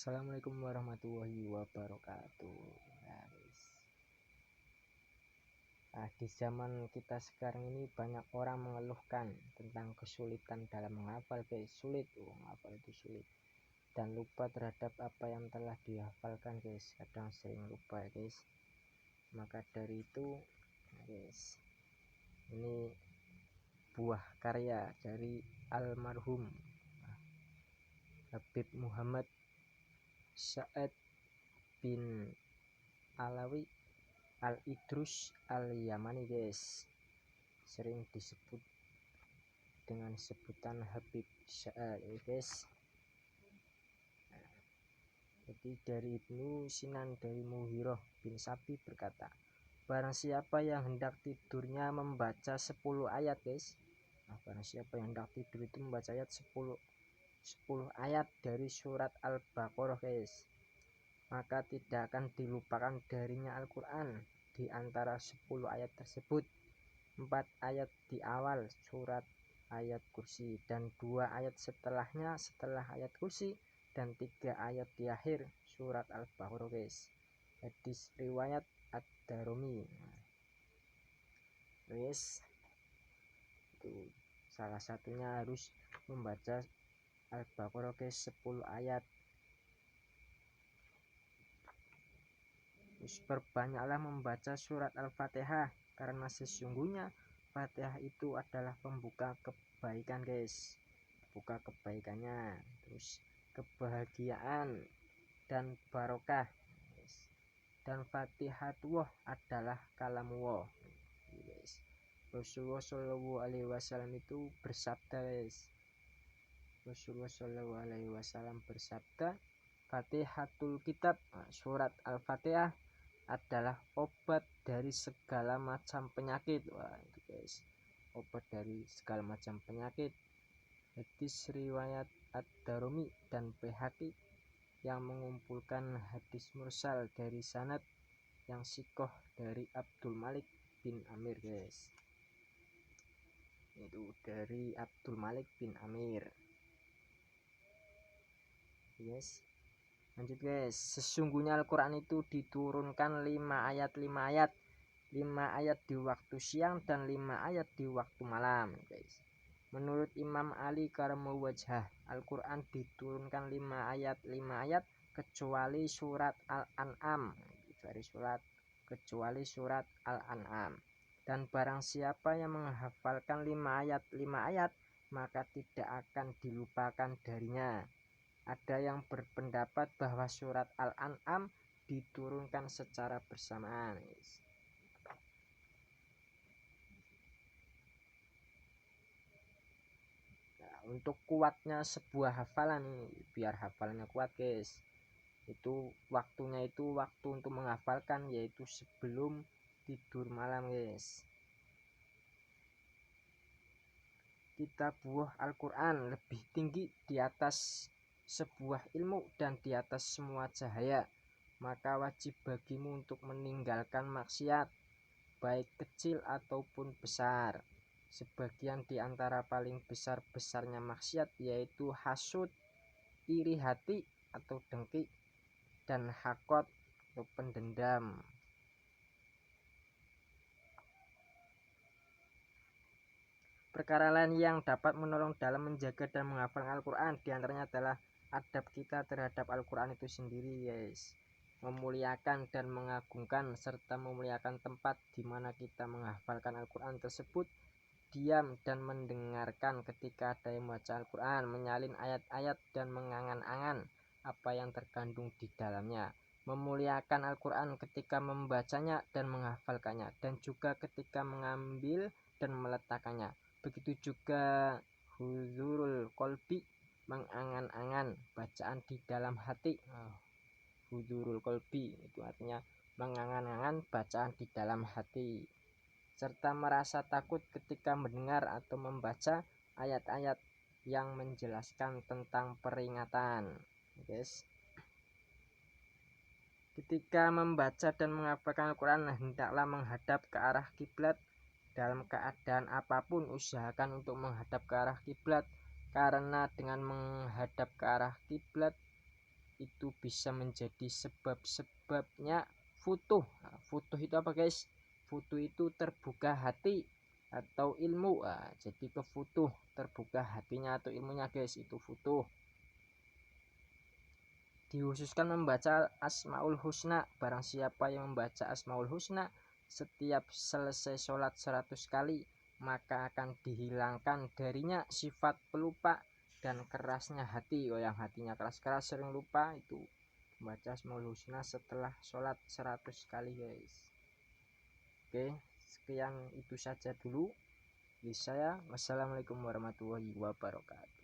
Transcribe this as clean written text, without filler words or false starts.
Assalamualaikum warahmatullahi wabarakatuh. Di zaman kita sekarang ini banyak orang mengeluhkan tentang kesulitan dalam menghafal, guys. Menghafal itu sulit dan lupa terhadap apa yang telah dihafalkan, guys. Kadang sering lupa, guys. Maka dari itu, guys, ini buah karya dari almarhum Habib Muhammad Sa'ad bin Alawi Al-Idrus Al-Yamani, guys. Sering disebut dengan sebutan Habib Sa'ad, guys. Jadi dari Ibnu Sinan dari Muhiroh bin Sabi berkata, barang siapa yang hendak tidurnya membaca 10 ayat, guys. Barang siapa yang hendak tidur itu membaca ayat 10 ayat dari surat Al-Baqarah, guys, maka tidak akan dilupakan darinya Al-Quran di antara 10 ayat tersebut. 4 ayat di awal surat ayat kursi dan 2 ayat setelahnya setelah ayat kursi dan 3 ayat di akhir surat Al-Baqarah, guys. Hadis riwayat Ad-Darimi. Guys, itu salah satunya harus membaca Al-Baqarah, guys, 10 ayat. Terus perbanyaklah membaca surat Al-Fatihah, karena sesungguhnya Fatihah itu adalah pembuka kebaikan, guys. Buka kebaikannya, terus kebahagiaan dan barokah, guys. Dan Fatihatullah adalah kalamullah, guys. Rasulullah Shallallahu Alaihi Wasallam itu bersabda, guys. Rasulullah Shallallahu Alaihi Wasallam bersabda, Fatihatul Kitab, surat Al-Fatihah adalah obat dari segala macam penyakit. Wah, itu, guys, obat dari segala macam penyakit. Hadis riwayat Ad-Darimi dan Baihaqi yang mengumpulkan hadis mursal dari sanad yang sikoh dari Abdul Malik bin Amir, guys. Itu dari Abdul Malik bin Amir, guys. Lanjut, guys. Sesungguhnya Al-Quran itu diturunkan 5 ayat 5 ayat 5 ayat di waktu siang dan 5 ayat di waktu malam, guys. Menurut Imam Ali Karamul Wajhah, Al-Quran diturunkan 5 ayat 5 ayat kecuali surat Al-An'am, kecuali surat Al-An'am. Dan barang siapa yang menghafalkan 5 ayat 5 ayat, maka tidak akan dilupakan darinya. Ada yang berpendapat bahwa surat Al-An'am diturunkan secara bersamaan. Nah, untuk kuatnya sebuah hafalan, biar hafalannya kuat, guys, itu waktunya itu waktu untuk menghafalkan, yaitu sebelum tidur malam, guys. Kitabullah Al-Quran lebih tinggi di atas sebuah ilmu dan di atas semua cahaya, maka wajib bagimu untuk meninggalkan maksiat, baik kecil ataupun besar. Sebagian di antara paling besar-besarnya maksiat yaitu hasud, iri hati atau dengki, dan hakot atau pendendam. Perkara lain yang dapat menolong dalam menjaga dan menghafal Al-Quran diantaranya adalah adab kita terhadap Al-Quran itu sendiri, guys. Memuliakan dan mengagungkan serta memuliakan tempat di mana kita menghafalkan Al-Quran tersebut. Diam dan mendengarkan ketika ada yang membaca Al-Quran, menyalin ayat-ayat dan mengangan-angan apa yang terkandung di dalamnya. Memuliakan Al-Quran ketika membacanya dan menghafalkannya, dan juga ketika mengambil dan meletakkannya. Begitu juga huzurul kolbi, mengangan-angan bacaan di dalam hati. Huzurul kolbi itu artinya mengangan-angan bacaan di dalam hati, serta merasa takut ketika mendengar atau membaca ayat-ayat yang menjelaskan tentang peringatan, guys. Ketika membaca dan menghafalkan Al-Quran, hendaklah menghadap ke arah kiblat. Dalam keadaan apapun usahakan untuk menghadap ke arah kiblat, karena dengan menghadap ke arah kiblat itu bisa menjadi sebab-sebabnya futuh. Nah, futuh itu apa guys? Futuh itu terbuka hati atau ilmu. Nah, jadi ke futuh, terbuka hatinya atau ilmunya guys, itu futuh. Dihususkan membaca Asmaul Husna. Barang siapa yang membaca Asmaul Husna setiap selesai sholat 100 kali, maka akan dihilangkan darinya sifat pelupa dan kerasnya hati. Yang hatinya keras-keras sering lupa, itu membaca Asmaul Husna setelah sholat 100 kali guys. Oke, sekian itu saja dulu dari saya. Wassalamualaikum warahmatullahi wabarakatuh.